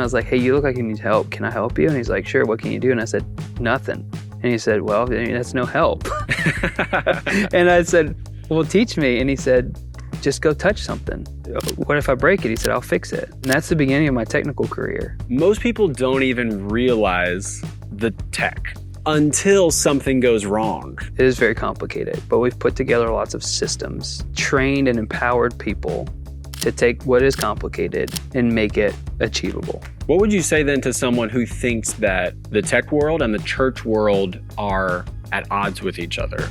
I was like, hey, you look like you need help. Can I help you? And he's like, sure, what can you do? And I said, nothing. And he said, well, that's no help. And I said, well, teach me. And he said, just go touch something. What if I break it? He said, I'll fix it. And that's the beginning of my technical career. Most people don't even realize the tech until something goes wrong. It is very complicated, but we've put together lots of systems, trained and empowered people to take what is complicated and make it achievable. What would you say then to someone who thinks that the tech world and the church world are at odds with each other?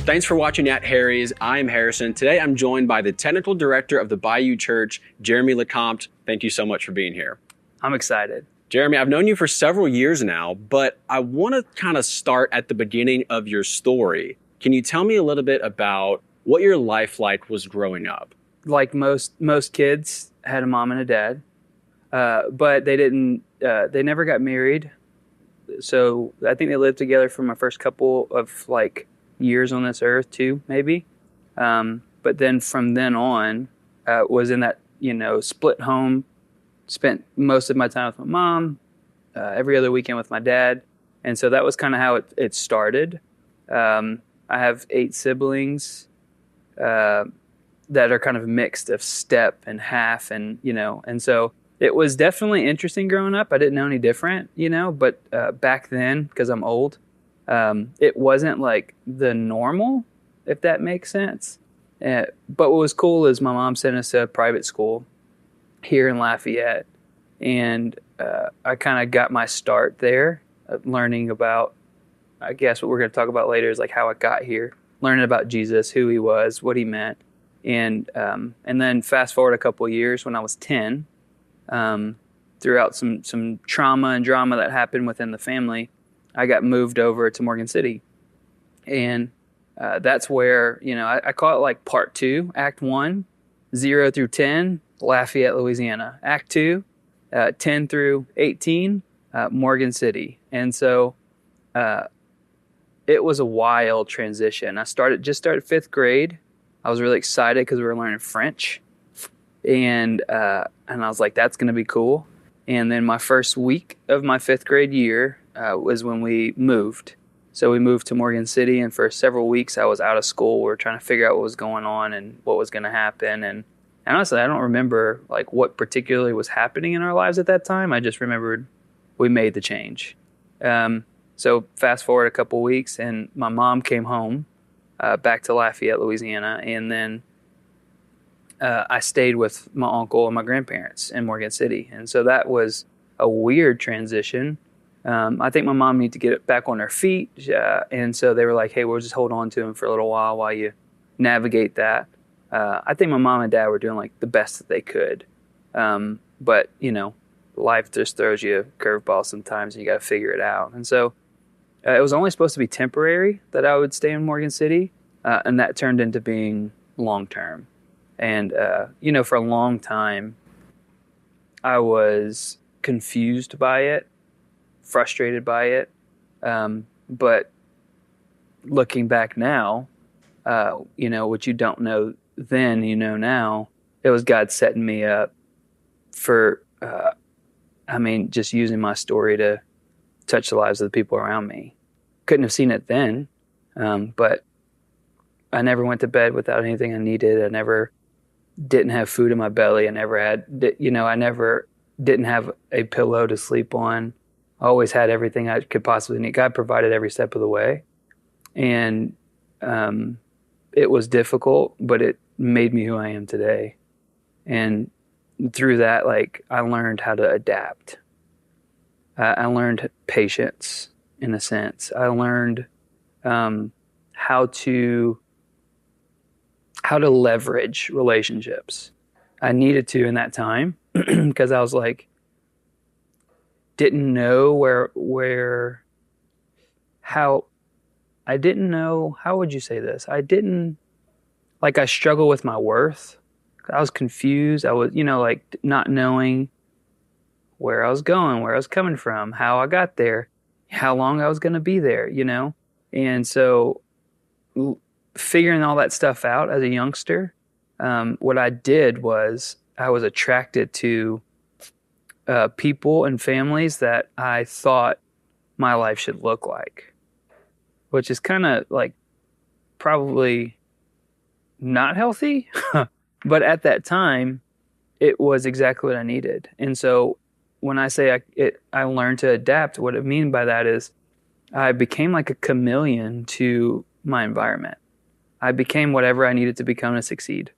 Thanks for watching at Harry's. I'm Harrison. Today I'm joined by the technical director of the Bayou Church, Jeramy LeCompte. Thank you so much for being here. I'm excited. Jeramy, I've known you for several years now, but I want to kind of start at the beginning of your story. Can you tell me a little bit about what your life like was growing up? Like most kids, I had a mom and a dad, but they never got married. So I think they lived together for my first couple of years on this earth too, maybe. But then from then on, was in that, split home, spent most of my time with my mom, every other weekend with my dad. And so that was kind of how it started. I have 8 siblings that are kind of mixed of step and half, and so it was definitely interesting growing up. I didn't know any different, but back then, because I'm old, it wasn't like the normal, if that makes sense. But what was cool is my mom sent us to a private school here in Lafayette, and I kind of got my start there, learning about, I guess what we're going to talk about later is like how I got here, learning about Jesus, who he was, what he meant. And then fast forward a couple of years, when I was 10, throughout some trauma and drama that happened within the family, I got moved over to Morgan City. And that's where, I call it like part 2, act 1, 0 through 10, Lafayette, Louisiana. Act 2, 10 through 18, Morgan City. And so it was a wild transition. I started 5th grade. I was really excited because we were learning French. And I was like, that's going to be cool. And then my first week of my 5th grade year was when we moved. So we moved to Morgan City, and for several weeks I was out of school. We were trying to figure out what was going on and what was going to happen. And honestly, I don't remember what particularly was happening in our lives at that time. I just remembered we made the change. So fast forward a couple weeks, and my mom came home back to Lafayette, Louisiana, and then I stayed with my uncle and my grandparents in Morgan City. And so that was a weird transition. I think my mom needed to get back on her feet, and so they were like, hey, we'll just hold on to him for a little while you navigate that. I think my mom and dad were doing the best that they could. But, life just throws you a curveball sometimes, and you got to figure it out. And so it was only supposed to be temporary that I would stay in Morgan City, and that turned into being long-term. And, for a long time, I was confused by it, frustrated by it. But looking back now, what you don't know then, now, it was God setting me up for, just using my story to touch the lives of the people around me. Couldn't have seen it then, but I never went to bed without anything I needed. I never didn't have food in my belly. I never didn't have a pillow to sleep on. I always had everything I could possibly need. God provided every step of the way. And it was difficult, but it made me who I am today. And through that, I learned how to adapt. I learned patience, in a sense. I learned how to leverage relationships. I needed to in that time because I was didn't know how would you say this? I didn't, I struggle with my worth. I was confused. I was, not knowing where I was going, where I was coming from, how I got there, how long I was going to be there, And so figuring all that stuff out as a youngster what I did was I was attracted to people and families that I thought my life should look like, which is kind of like probably not healthy. But at that time, it was exactly what I needed. And so when I say I learned to adapt, what I mean by that is I became like a chameleon to my environment. I became whatever I needed to become to succeed.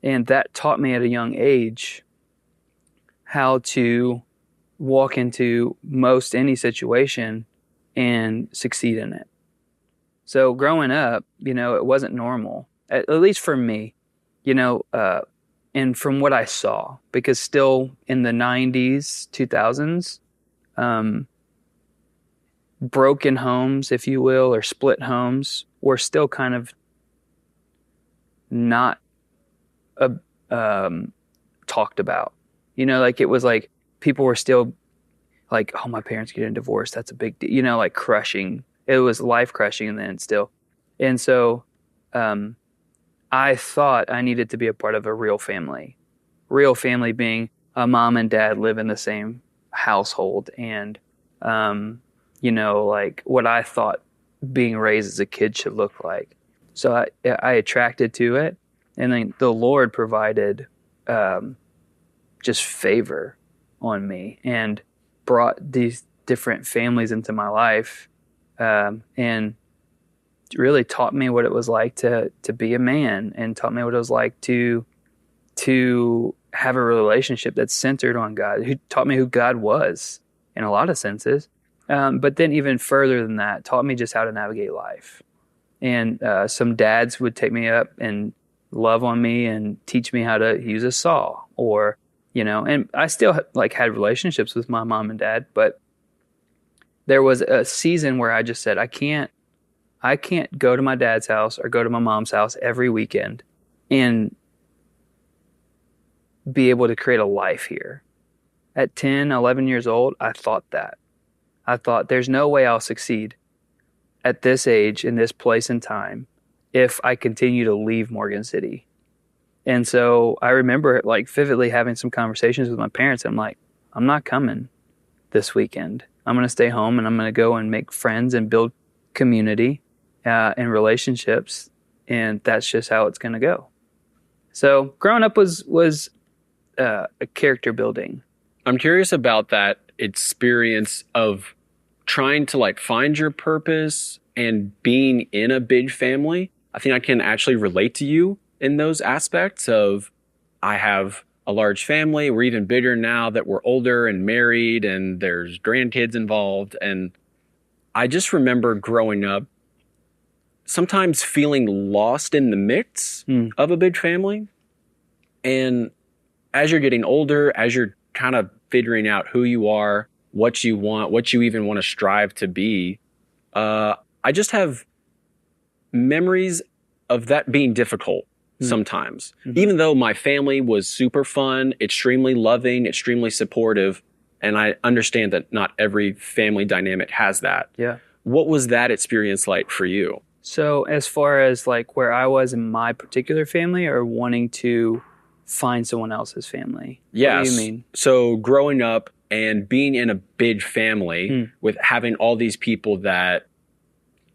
And that taught me at a young age how to walk into most any situation and succeed in it. So growing up, it wasn't normal, at least for me, and from what I saw, because still in the 90s, 2000s, broken homes, if you will, or split homes were still kind of not talked about. Like it was like people were still like, oh, my parents getting divorced, that's a big deal, like crushing. It was life crushing then still. And so I thought I needed to be a part of a real family being a mom and dad live in the same household, and like what I thought being raised as a kid should look like. So I attracted to it, and then the Lord provided just favor on me and brought these different families into my life, and really taught me what it was like to be a man, and taught me what it was like to have a relationship that's centered on God, who taught me who God was in a lot of senses. But then even further than that, taught me just how to navigate life. And some dads would take me up and love on me and teach me how to use a saw, or, and I still had relationships with my mom and dad, but there was a season where I just said, I can't go to my dad's house or go to my mom's house every weekend and be able to create a life here. At 10, 11 years old, I thought there's no way I'll succeed at this age, in this place and time, if I continue to leave Morgan City. And so I remember vividly having some conversations with my parents. I'm like, I'm not coming this weekend. I'm going to stay home, and I'm going to go and make friends and build community and relationships. And that's just how it's going to go. So growing up was a character building. I'm curious about that experience of trying to find your purpose and being in a big family. I think I can actually relate to you in those aspects of, I have a large family. We're even bigger now that we're older and married, and there's grandkids involved. And I just remember growing up, sometimes feeling lost in the mix of a big family. And as you're getting older, as you're kind of figuring out who you are, what you want, what you even want to strive to be, I just have memories of that being difficult sometimes. Mm-hmm. Even though my family was super fun, extremely loving, extremely supportive, and I understand that not every family dynamic has that. Yeah. What was that experience like for you? So as far as where I was in my particular family, or wanting to find someone else's family? Yes. What do you mean? So growing up and being in a big family with having all these people that,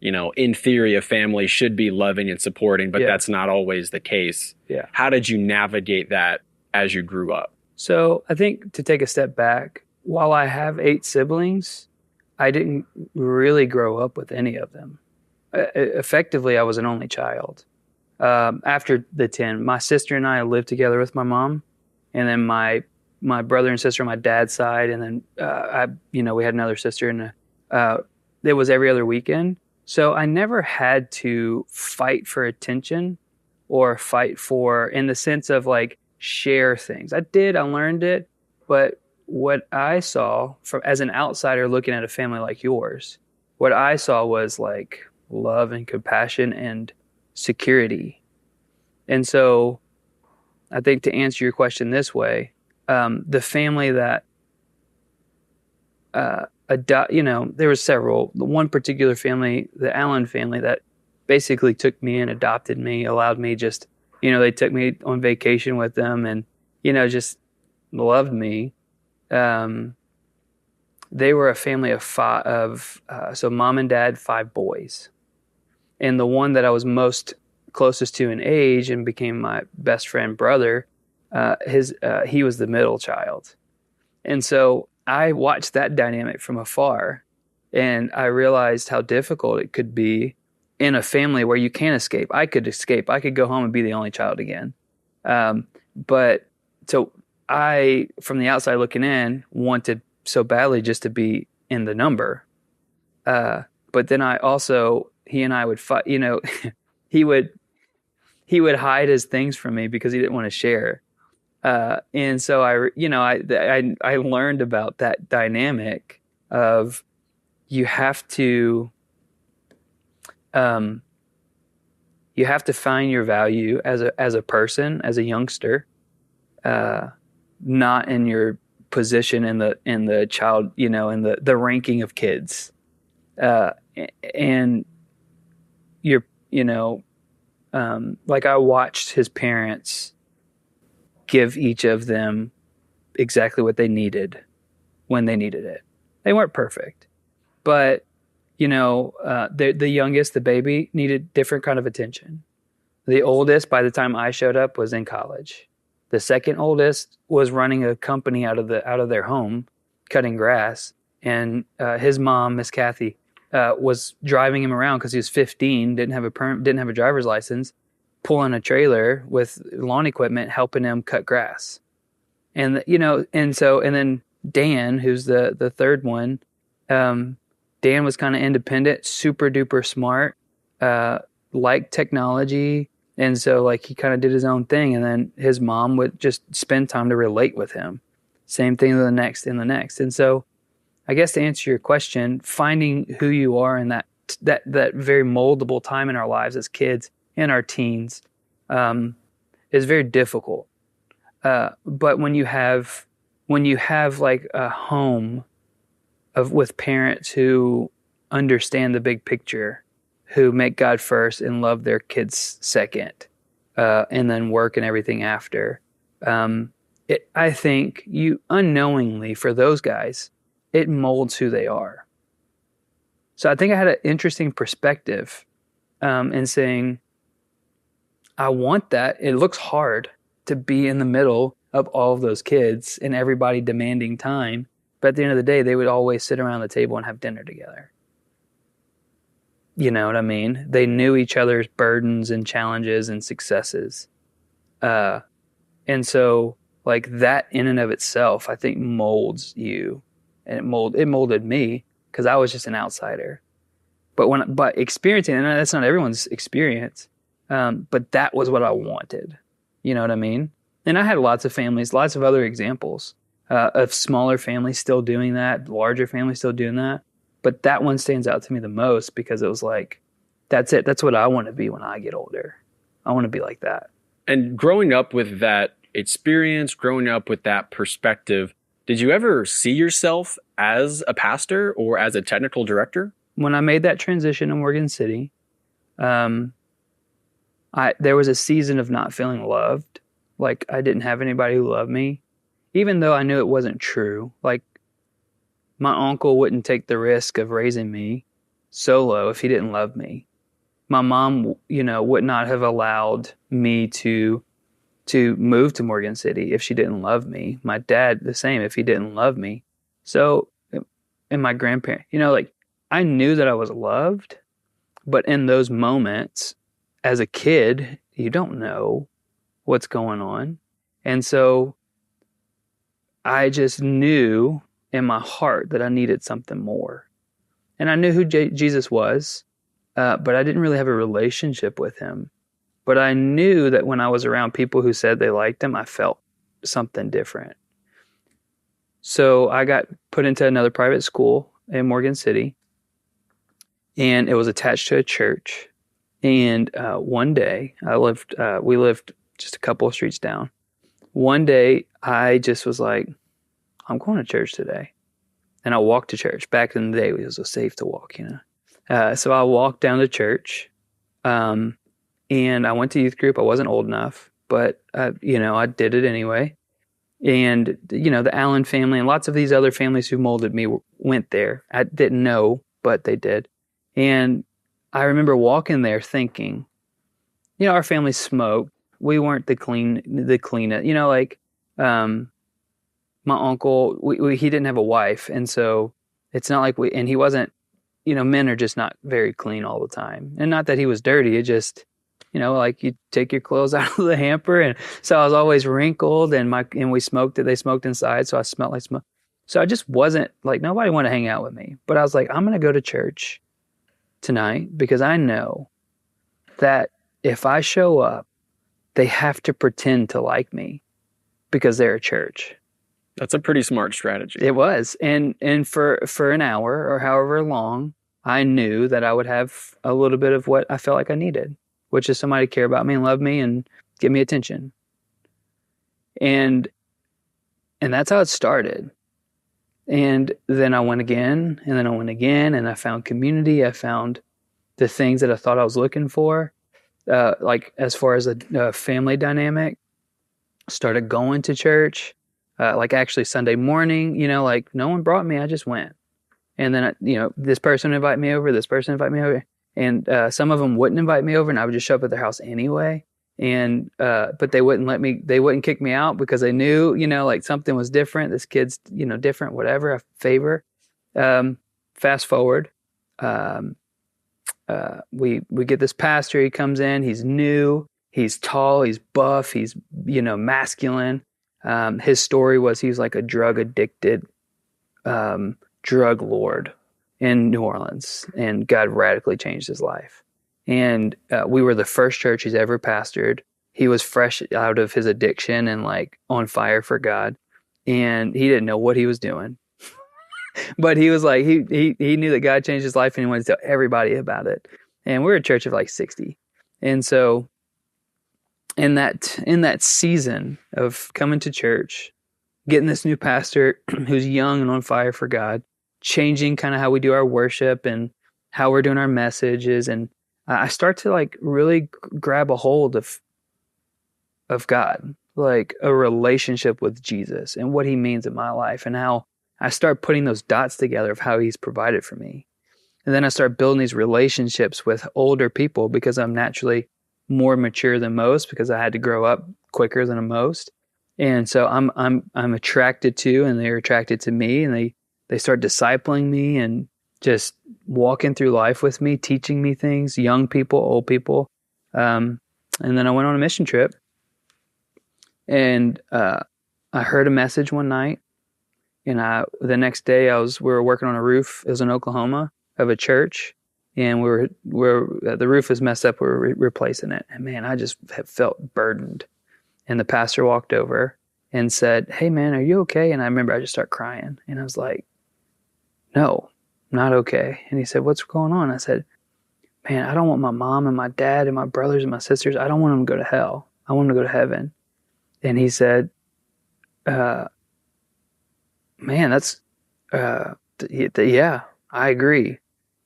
in theory, a family should be loving and supporting, but that's not always the case. Yeah. How did you navigate that as you grew up? So I think, to take a step back, while I have 8 siblings, I didn't really grow up with any of them. Effectively, I was an only child. After the 10, my sister and I lived together with my mom, and then my brother and sister on my dad's side, and then we had another sister, and it was every other weekend. So I never had to fight for attention, or fight for, in the sense of share things. I learned it, but what I saw as an outsider looking at a family like yours, what I saw was love and compassion and security. And so I think, to answer your question this way, the family that there was several. The one particular family, the Allen family, that basically took me in, adopted me, allowed me just They took me on vacation with them and, just loved me. Um, they were a family of five, so mom and dad, 5 boys. And the one that I was most closest to in age and became my best friend brother, he was the middle child. And so I watched that dynamic from afar, and I realized how difficult it could be in a family where you can't escape. I could escape. I could go home and be the only child again. But so I, from the outside looking in, wanted so badly just to be in the number. But then he and I would fight, he would hide his things from me because he didn't want to share. And so I learned about that dynamic of you have to find your value as a person, as a youngster, not in your position in the child, in the ranking of kids. And like I watched his parents give each of them exactly what they needed when they needed it. They weren't perfect, but the youngest, the baby, needed different kind of attention. The oldest, by the time I showed up, was in college. The second oldest was running a company out of their home, cutting grass, and his mom, Miss Kathy, was driving him around because he was 15, didn't have a driver's license, pulling a trailer with lawn equipment, helping him cut grass. And and then Dan, who's the third one, Dan was kind of independent, super duper smart, liked technology. And so like he kind of did his own thing. And then his mom would just spend time to relate with him. Same thing to the next and the next. And so I guess to answer your question, finding who you are in that very moldable time in our lives as kids and our teens is very difficult. But when you have like a home with parents who understand the big picture, who make God first and love their kids second, and then work and everything after, I think you unknowingly, for those guys, it molds who they are. So I think I had an interesting perspective in saying, I want that. It looks hard to be in the middle of all of those kids and everybody demanding time. But at the end of the day, they would always sit around the table and have dinner together. You know what I mean? They knew each other's burdens and challenges and successes. And so like that in and of itself, I think molds you. And it molded me because I was just an outsider. But experiencing, and that's not everyone's experience, but that was what I wanted. You know what I mean? And I had lots of families, lots of other examples of smaller families still doing that, larger families still doing that. But that one stands out to me the most because it was like, that's it. That's what I want to be when I get older. I want to be like that. And growing up with that experience, growing up with that perspective, did you ever see yourself as a pastor or as a technical director? When I made that transition in Morgan City, there was a season of not feeling loved. Like I didn't have anybody who loved me, even though I knew it wasn't true. Like my uncle wouldn't take the risk of raising me solo if he didn't love me. My mom, would not have allowed me to move to Morgan City if she didn't love me. My dad, the same, if he didn't love me. So, and my grandparent, I knew that I was loved, but in those moments, as a kid, you don't know what's going on. And so I just knew in my heart that I needed something more. And I knew who Jesus was, but I didn't really have a relationship with him. But I knew that when I was around people who said they liked him, I felt something different. So I got put into another private school in Morgan City, and it was attached to a church. And one day, we lived just a couple of streets down. One day, I just was like, I'm going to church today. And I walked to church. Back in the day, it was safe to walk, So I walked down to church. And and I went to youth group. I wasn't old enough, but I did it anyway. And the Allen family and lots of these other families who molded me went there. I didn't know, but they did. And I remember walking there thinking, our family smoked. We weren't the cleanest. My uncle, he didn't have a wife, and so it's not like and he wasn't. Men are just not very clean all the time, and not that he was dirty. It just, like you take your clothes out of the hamper, and so I was always wrinkled, and we smoked it. They smoked inside, so I smelled like smoke. So I just wasn't like nobody wanted to hang out with me. But I was like, I'm gonna go to church tonight because I know that if I show up, they have to pretend to like me because they're a church. That's a pretty smart strategy. It was. And for an hour or however long, I knew that I would have a little bit of what I felt like I needed, which is somebody to care about me and love me and give me attention. And that's how it started. And then I went again, and then I went again, and I found community. I found the things that I thought I was looking for, like as far as a family dynamic. Started going to church. Like actually Sunday morning, like no one brought me, I just went. And then, this person would invite me over, this person invite me over. And some of them wouldn't invite me over, and I would just show up at their house anyway. And but they wouldn't kick me out because they knew, like something was different. This kid's, different, whatever, a favor. Fast forward. We get this pastor, he comes in, he's new, he's tall, he's buff, he's, masculine. His story was he was like a drug addicted drug lord in New Orleans, and God radically changed his life. And we were the first church he's ever pastored. He was fresh out of his addiction and like on fire for God, and he didn't know what he was doing. But he was like, he knew that God changed his life, and he wanted to tell everybody about it. And we're a church of like 60. And so in that season of coming to church, getting this new pastor who's young and on fire for God, changing kind of how we do our worship and how we're doing our messages, and I start to like really grab a hold of God, like a relationship with Jesus and what he means in my life, and how I start putting those dots together of how he's provided for me. And then I start building these relationships with older people because I'm naturally more mature than most, because I had to grow up quicker than most. And so I'm attracted to, and they're attracted to me, and they start discipling me and just walking through life with me, teaching me things, young people, old people. And then I went on a mission trip, and I heard a message one night, and the next day we were working on a roof. It was in Oklahoma, of a church, and the roof was messed up. We were replacing it, and man, I just have felt burdened. And the pastor walked over and said, "Hey man, are you okay?" And I remember I just started crying, and I was like, "No, not okay." And he said, "What's going on?" I said, "Man, I don't want my mom and my dad and my brothers and my sisters. I don't want them to go to hell. I want them to go to heaven." And he said, "Man, that's yeah, I agree."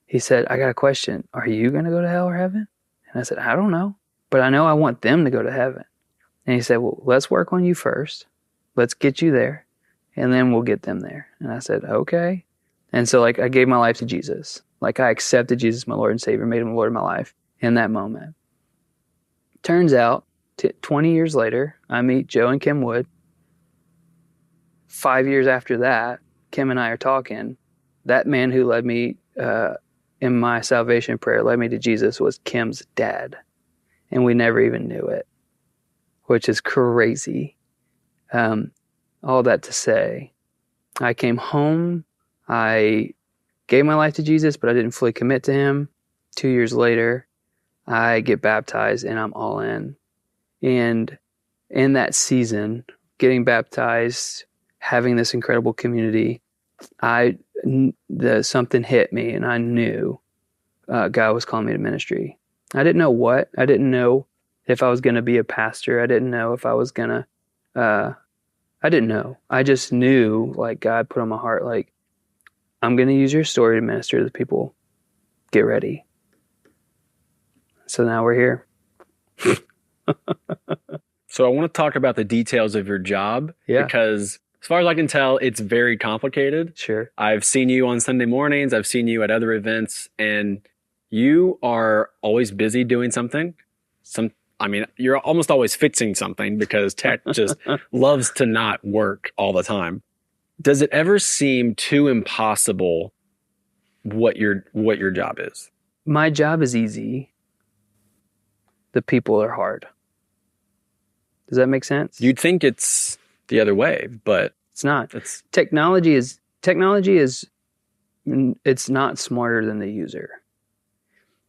He said, "I got a question. Are you going to go to hell or heaven?" And I said, "I don't know, but I know I want them to go to heaven." And he said, "Well, let's work on you first. Let's get you there, and then we'll get them there." And I said, "Okay." And so like I gave my life to Jesus. Like I accepted Jesus, my Lord and Savior, made him the Lord of my life in that moment. Turns out, 20 years later, I meet Joe and Kim Wood. 5 years after that, Kim and I are talking. That man who led me in my salvation prayer, led me to Jesus, was Kim's dad. And we never even knew it, which is crazy. All that to say, I came home, I gave my life to Jesus, but I didn't fully commit to him. 2 years later, I get baptized and I'm all in. And in that season, getting baptized, having this incredible community, something hit me, and I knew God was calling me to ministry. I didn't know what. I didn't know if I was going to be a pastor. I didn't know if I was going to, I didn't know. I just knew, like, God put on my heart, like, I'm going to use your story to minister to the people. Get ready. So now we're here. So I want to talk about the details of your job Yeah. because as far as I can tell, it's very complicated. Sure. I've seen you on Sunday mornings. I've seen you at other events, and you are always busy doing something. You're almost always fixing something because tech just loves to not work all the time. Does it ever seem too impossible what your job is? My job is easy. The people are hard. Does that make sense? You'd think it's the other way, but it's not. Technology is it's not smarter than the user.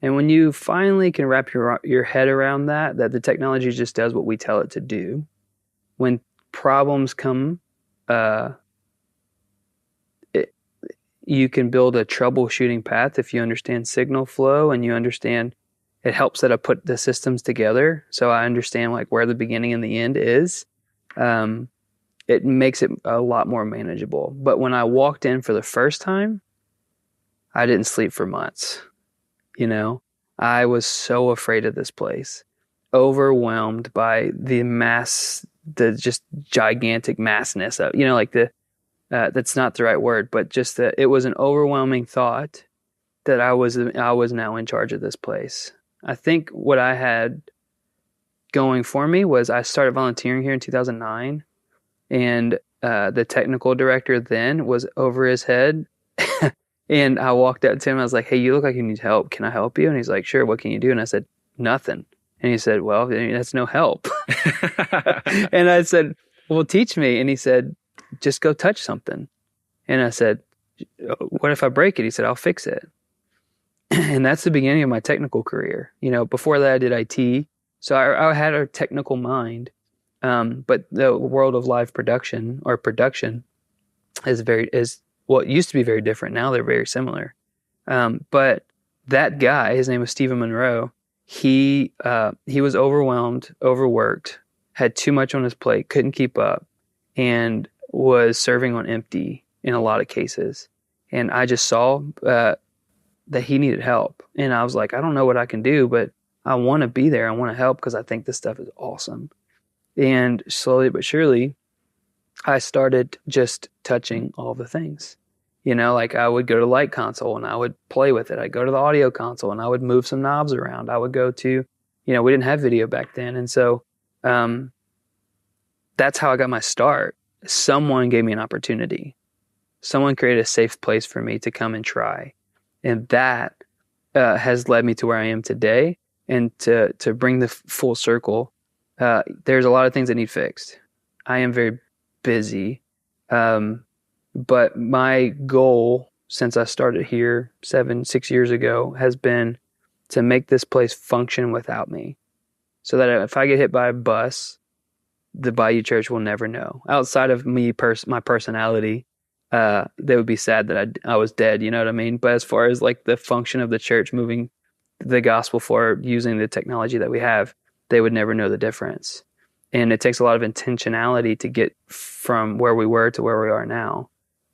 And when you finally can wrap your head around that the technology just does what we tell it to do, when problems come, you can build a troubleshooting path if you understand signal flow and you understand it helps that I put the systems together. So I understand like where the beginning and the end is. It makes it a lot more manageable. But when I walked in for the first time, I didn't sleep for months. You know, I was so afraid of this place, overwhelmed by the just gigantic massness of, like that's not the right word, but just that it was an overwhelming thought that I was now in charge of this place. I think what I had going for me was I started volunteering here in 2009, and the technical director then was over his head. And I walked up to him. I was like, "Hey, you look like you need help. Can I help you?" And he's like, "Sure. What can you do?" And I said, "Nothing." And he said, "Well, that's no help." And I said, "Well, teach me." And he said, "Just go touch something." And I said, "What if I break it?" He said, "I'll fix it." And that's the beginning of my technical career. Before that I did IT. So I had a technical mind. But the world of live production is what used to be very different. Now they're very similar. But that guy, his name was Stephen Monroe. He was overwhelmed, overworked, had too much on his plate, couldn't keep up, and was serving on empty in a lot of cases. And I just saw that he needed help. And I was like, I don't know what I can do, but I want to be there. I want to help because I think this stuff is awesome. And slowly but surely, I started just touching all the things. Like I would go to the light console and I would play with it. I'd go to the audio console and I would move some knobs around. I would go to, we didn't have video back then. And so that's how I got my start. Someone gave me an opportunity. Someone created a safe place for me to come and try. And that has led me to where I am today. And to bring the full circle, there's a lot of things that need fixed. I am very busy. But my goal since I started here 6 years ago has been to make this place function without me. So that if I get hit by a bus, the Bayou Church will never know. Outside of me, my personality, they would be sad that I was dead, you know what I mean? But as far as like the function of the church moving the gospel forward using the technology that we have, they would never know the difference. And it takes a lot of intentionality to get from where we were to where we are now.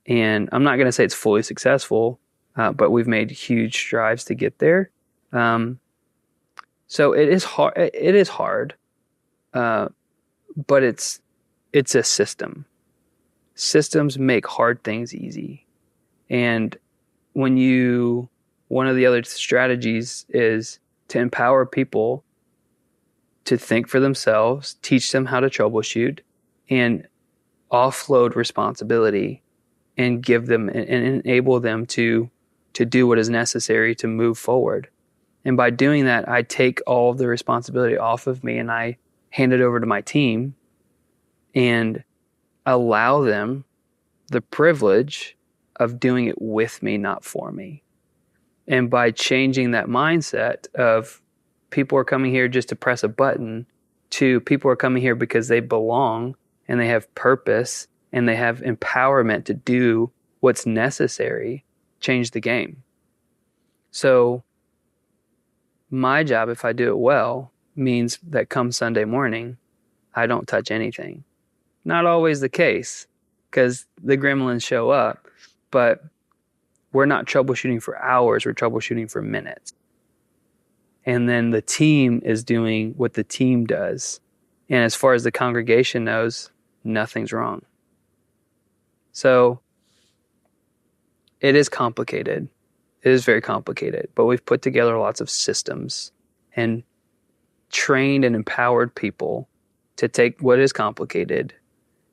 And I'm not going to say it's fully successful, but we've made huge strides to get there. So it is hard. It is hard, but it's a system. Systems make hard things easy. And one of the other strategies is to empower people to think for themselves, teach them how to troubleshoot, and offload responsibility and give them and enable them to do what is necessary to move forward. And by doing that, I take all of the responsibility off of me and I hand it over to my team and allow them the privilege of doing it with me, not for me. And by changing that mindset of people are coming here just to press a button to people are coming here because they belong and they have purpose and they have empowerment to do what's necessary, change the game. So my job, if I do it well, means that come Sunday morning, I don't touch anything. Not always the case because the gremlins show up, but we're not troubleshooting for hours, we're troubleshooting for minutes. And then the team is doing what the team does. And as far as the congregation knows, nothing's wrong. So it is complicated. It is very complicated. But we've put together lots of systems and trained and empowered people to take what is complicated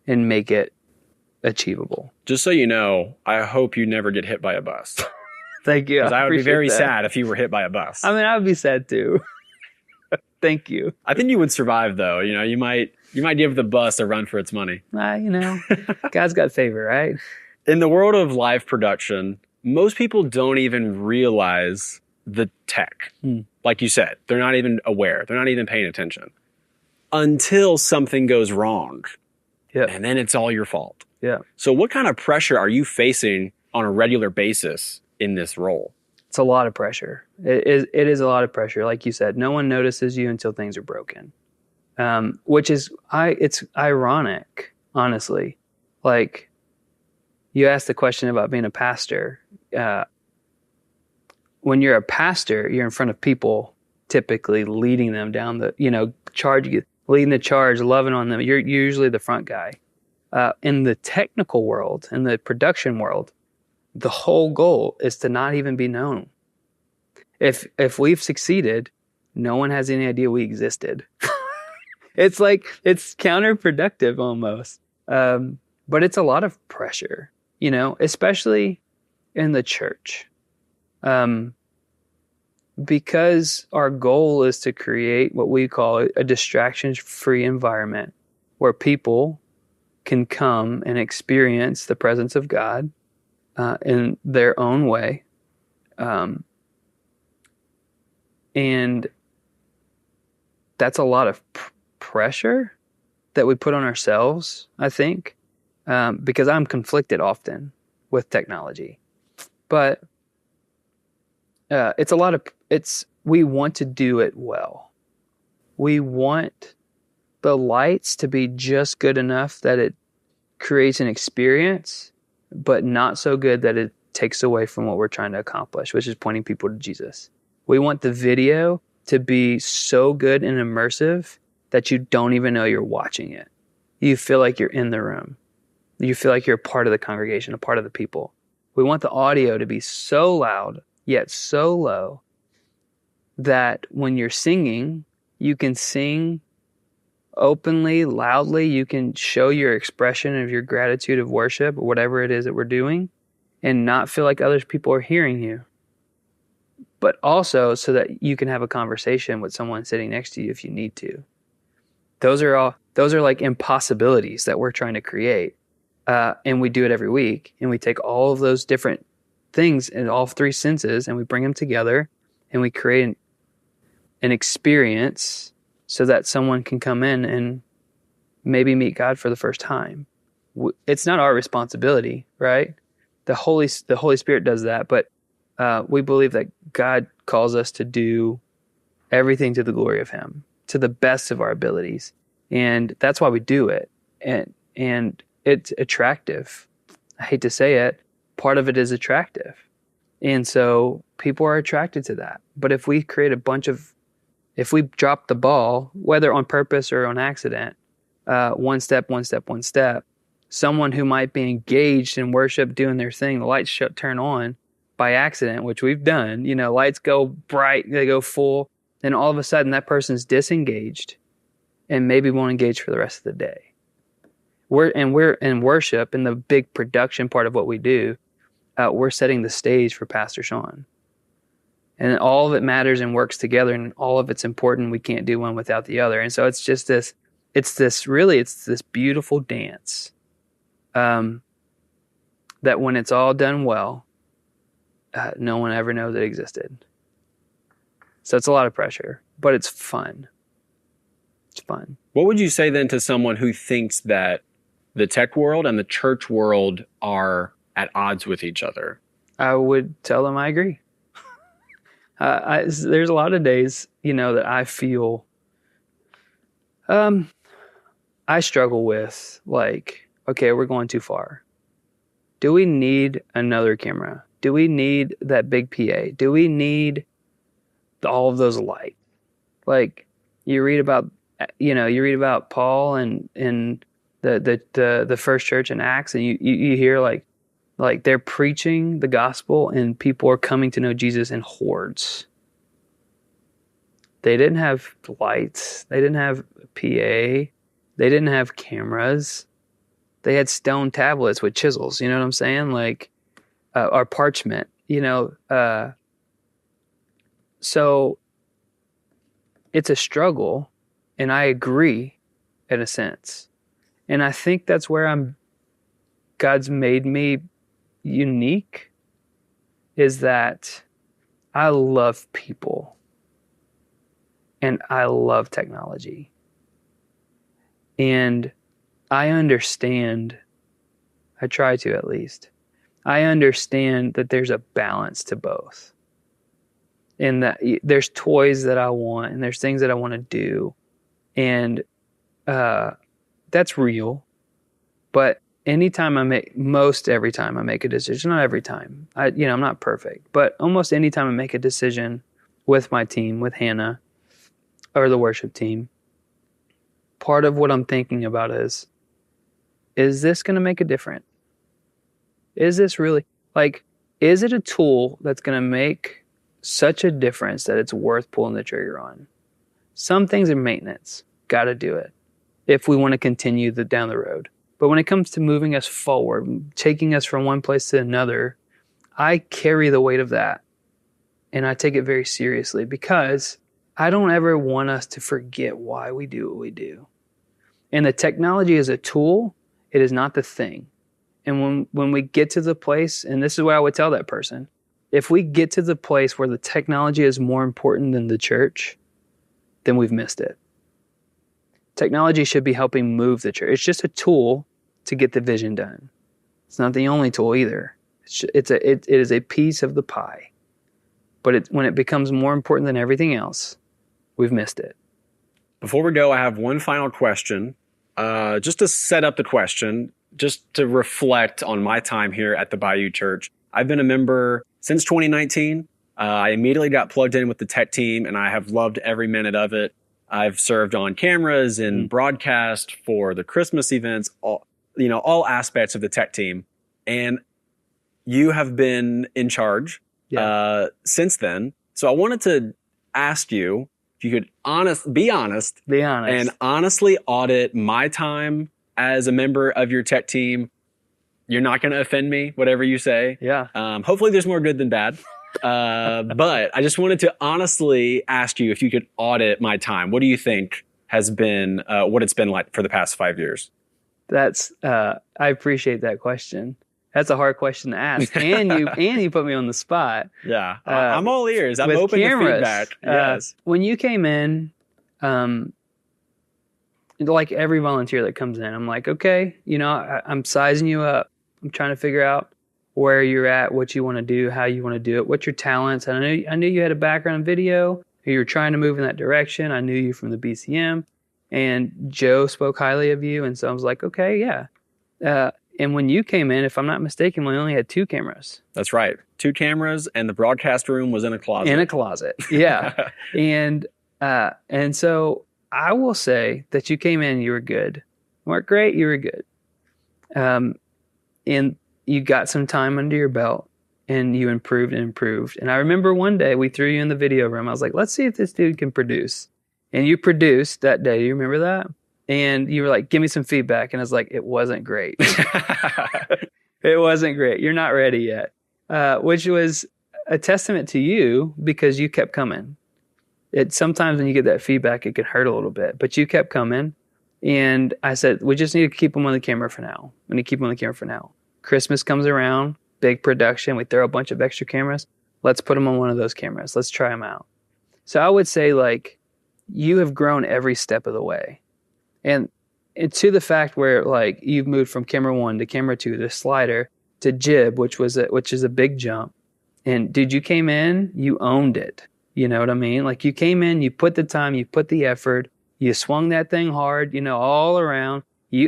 and make it achievable. Just so you know, I hope you never get hit by a bus. Thank you. Because I would be very that. sad if you were hit by a bus. I mean, I would be sad too. Thank you. I think you would survive, though. You know, you might give the bus a run for its money. You know, God's got favor, right? In the world of live production, most people don't even realize the tech. Like you said, they're not even aware. They're not even paying attention until something goes wrong. Yeah. And then it's all your fault. Yeah. So what kind of pressure are you facing on a regular basis in this role? It's a lot of pressure. It is a lot of pressure. Like you said, no one notices you until things are broken. Which is, it's ironic, honestly. Like, you asked the question about being a pastor. When you're a pastor, you're in front of people, typically leading them down the, leading the charge, loving on them. You're usually the front guy. In the technical world, in the production world, the whole goal is to not even be known. If we've succeeded, no one has any idea we existed. It's like, it's counterproductive almost. But it's a lot of pressure, especially in the church. Because our goal is to create what we call a distraction-free environment where people can come and experience the presence of God in their own way. And that's a lot of pressure that we put on ourselves, I think, because I'm conflicted often with technology. But we want to do it well. We want the lights to be just good enough that it creates an experience, but not so good that it takes away from what we're trying to accomplish, which is pointing people to Jesus. We want the video to be so good and immersive that you don't even know you're watching it. You feel like you're in the room. You feel like you're a part of the congregation, a part of the people. We want the audio to be so loud, yet so low, that when you're singing, you can sing openly, loudly. You can show your expression of your gratitude of worship or whatever it is that we're doing and not feel like other people are hearing you. But also so that you can have a conversation with someone sitting next to you if you need to. Those are like impossibilities that we're trying to create. And we do it every week. And we take all of those different things in all three senses and we bring them together and we create an experience so that someone can come in and maybe meet God for the first time. It's not our responsibility, right? The Holy Spirit does that, but we believe that God calls us to do everything to the glory of Him, to the best of our abilities. And that's why we do it. And it's attractive. I hate to say it. Part of it is attractive. And so people are attracted to that. But if we if we drop the ball, whether on purpose or on accident, one step, someone who might be engaged in worship, doing their thing, the lights turn on by accident, which we've done, lights go bright, they go full, then all of a sudden that person's disengaged and maybe won't engage for the rest of the day. We're in worship, in the big production part of what we do, we're setting the stage for Pastor Sean. And all of it matters and works together, and all of it's important. We can't do one without the other. And so it's just this beautiful dance that when it's all done well, no one ever knows it existed. So it's a lot of pressure, but it's fun. It's fun. What would you say then to someone who thinks that the tech world and the church world are at odds with each other? I would tell them I agree. There's a lot of days, that I feel I struggle with, like, okay, we're going too far. Do we need another camera? Do we need that big PA? Do we need all of those lights. Like you read about Paul and the first church in Acts, and you hear like they're preaching the gospel and people are coming to know Jesus in hordes. They didn't have lights. They didn't have PA. They didn't have cameras. They had stone tablets with chisels. You know what I'm saying? Like, or parchment, so it's a struggle, and I agree in a sense. And I think that's where God's made me unique, is that I love people and I love technology. And I understand, I try to at least, I understand that there's a balance to both. And that there's toys that I want and there's things that I want to do. And that's real. But every time I make a decision, not every time, I'm not perfect, but almost any time I make a decision with my team, with Hannah or the worship team, part of what I'm thinking about is this going to make a difference? Is this really, is it a tool that's going to make such a difference that it's worth pulling the trigger on? Some things are maintenance. Got to do it if we want to continue down the road. But when it comes to moving us forward, taking us from one place to another, I carry the weight of that. And I take it very seriously because I don't ever want us to forget why we do what we do. And the technology is a tool. It is not the thing. And when we get to the place, and this is what I would tell that person, if we get to the place where the technology is more important than the church, then we've missed it. Technology should be helping move the church. It's just a tool to get the vision done. It's not the only tool either. It is a piece of the pie. But when it becomes more important than everything else, we've missed it. Before we go, I have one final question. Just to set up the question, just to reflect on my time here at the Bayou Church. I've been a member since 2019. I immediately got plugged in with the tech team, and I have loved every minute of it. I've served on cameras and broadcast for the Christmas events, all aspects of the tech team. And you have been in charge since then. So I wanted to ask you if you could be honest, and honestly audit my time as a member of your tech team. You're not going to offend me, whatever you say. Yeah. Hopefully there's more good than bad. But I just wanted to honestly ask you if you could audit my time. What do you think has been, what it's been like for the past 5 years? I appreciate that question. That's a hard question to ask. And you put me on the spot. Yeah. I'm all ears. I'm open to feedback. Yes. When you came in, like every volunteer that comes in, I'm like, okay, I'm sizing you up. I'm trying to figure out where you're at, what you want to do, how you want to do it, what's your talents. And I knew you had a background in video. You were trying to move in that direction. I knew you from the BCM, and Joe spoke highly of you. And so I was like, okay, yeah. And when you came in, if I'm not mistaken, we only had 2 cameras. That's right. 2 cameras, and the broadcast room was in a closet. Yeah. And so I will say that you came in, you were good. You weren't great, you were good. And you got some time under your belt, and you improved and improved. And I remember one day we threw you in the video room. I was like, let's see if this dude can produce. And you produced that day. Do you remember that? And you were like, give me some feedback. And I was like, it wasn't great. It wasn't great. You're not ready yet. Which was a testament to you because you kept coming. Sometimes when you get that feedback, it can hurt a little bit, but you kept coming. And I said, we just need to keep them on the camera for now. We need to keep them on the camera for now. Christmas comes around, big production. We throw a bunch of extra cameras. Let's put them on one of those cameras. Let's try them out. So I would say, you have grown every step of the way. And to the fact where, you've moved from camera 1 to camera 2 to slider to jib, which is a big jump. And dude, you came in, you owned it. You know what I mean? You came in, you put the time, you put the effort, you swung that thing hard, all around.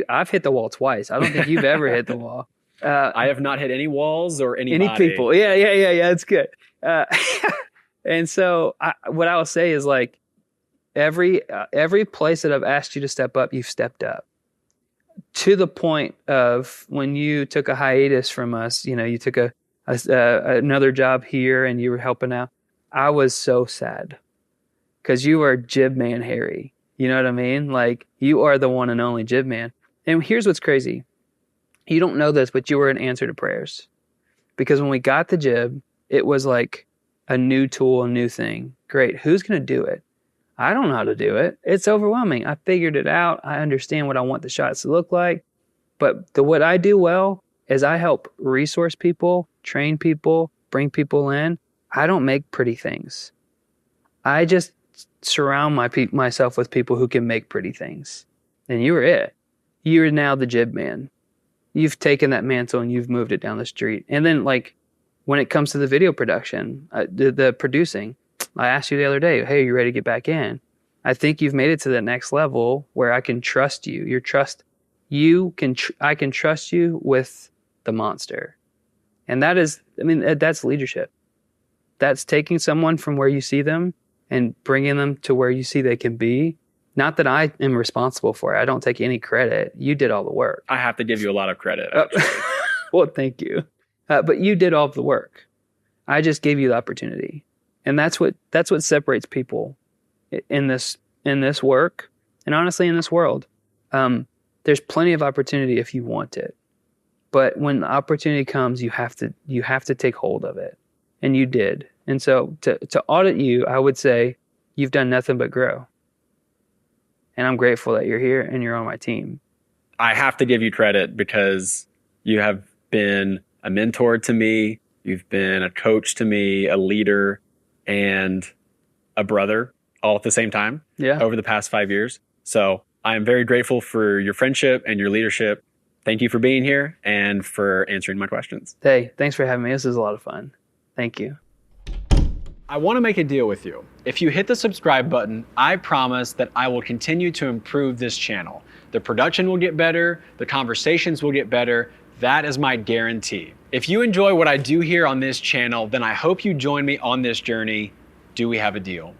I've hit the wall twice. I don't think you've ever hit the wall. I have not hit any walls or any people. Yeah. It's good. And so what I will say is like every place that I've asked you to step up, you've stepped up to the point of when you took a hiatus from us, you took another job here and you were helping out. I was so sad because you are Jib Man Harry. You know what I mean? Like you are the one and only Jib Man. And here's what's crazy. You don't know this, but you were an answer to prayers. Because when we got the Jib, it was like a new tool, a new thing. Great. Who's going to do it? I don't know how to do it. It's overwhelming. I figured it out. I understand what I want the shots to look like. But what I do well is I help resource people, train people, bring people in. I don't make pretty things. I just surround myself with people who can make pretty things. And you were it. You're now the Jib Man. You've taken that mantle and you've moved it down the street. And then like when it comes to the video production, the producing, I asked you the other day, hey, are you ready to get back in? I think you've made it to the next level where I can trust you. I can trust you with the monster. And that's leadership. That's taking someone from where you see them and bringing them to where you see they can be. Not that I am responsible for it. I don't take any credit. You did all the work. I have to give you a lot of credit. Well, thank you. But you did all of the work. I just gave you the opportunity. And that's what separates people in this work and honestly in this world. There's plenty of opportunity if you want it. But when the opportunity comes, you have to take hold of it. And you did. And so to audit you, I would say you've done nothing but grow. And I'm grateful that you're here and you're on my team. I have to give you credit because you have been a mentor to me. You've been a coach to me, a leader, and a brother all at the same time over the past 5 years. So I am very grateful for your friendship and your leadership. Thank you for being here and for answering my questions. Hey, thanks for having me. This is a lot of fun. Thank you. I want to make a deal with you. If you hit the subscribe button, I promise that I will continue to improve this channel. The production will get better, the conversations will get better. That is my guarantee. If you enjoy what I do here on this channel, then I hope you join me on this journey. Do we have a deal?